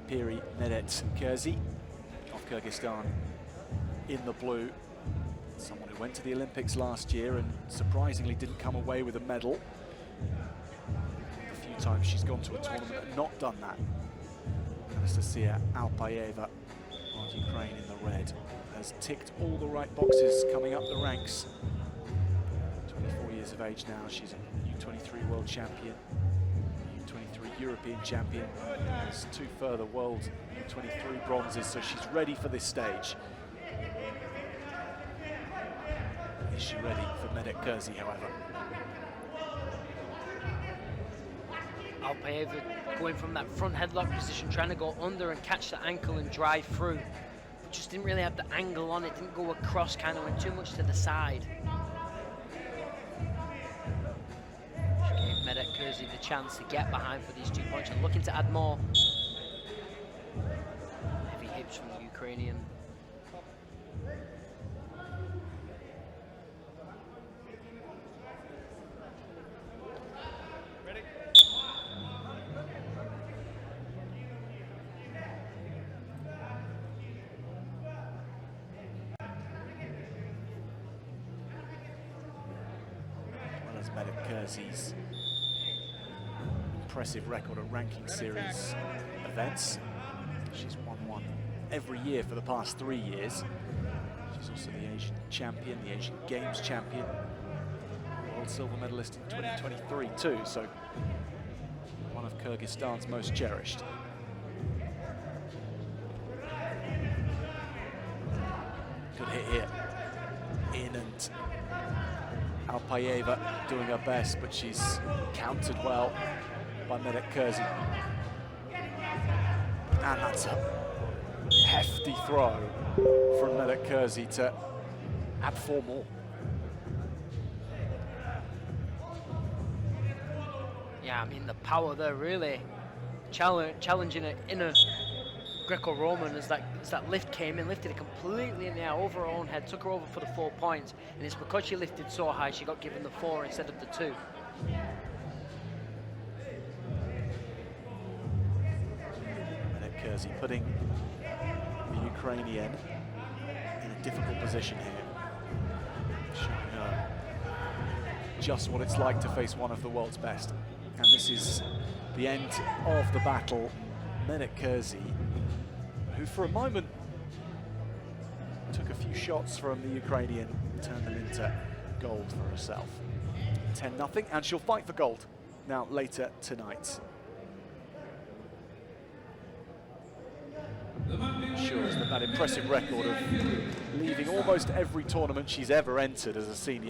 Ayperi, Medet, Kızı of Kyrgyzstan in the blue. Someone who went to the Olympics last year and surprisingly didn't come away with a medal. A few times she's gone to a tournament and not done that. Anastasia Alpayeva of Ukraine in the red has ticked all the right boxes coming up the ranks. 24 years of age now, she's a U23 world champion, U23 European champion, has 2 further world U23 bronzes, so she's ready for this stage. Is she ready for Medet Kızı, however? Alpayeva going from that front headlock position, trying to go under and catch the ankle and drive through. But just didn't really have the angle on it, didn't go across, kind of went too much to the side. She gave Medet Kızı the chance to get behind for these 2 points and looking to add more. Heavy hips from the Ukrainian. Medet Kızı's impressive record at ranking series events. She's won one every year for the past 3 years. She's also the Asian champion, the Asian Games champion, world silver medalist in 2023 too, so one of Kyrgyzstan's most cherished. Good hit here. In and Alpayeva doing her best, but she's countered well by Medet Kızı. And that's a hefty throw from Medet Kızı to add 4 more. Yeah, I mean the power there really challenging it in a Greco-Roman as that lift came in, lifted it completely in the air over her own head, took her over for the 4 points, and it's because she lifted so high she got given the 4 instead of the 2. Medet Kızı putting the Ukrainian in a difficult position here, showing her just what it's like to face one of the world's best. And this is the end of the battle. Medet Kızı, who for a moment took a few shots from the Ukrainian, turned them into gold for herself. 10-0, and she'll fight for gold now later tonight. Ensures that impressive record of leaving almost every tournament she's ever entered as a senior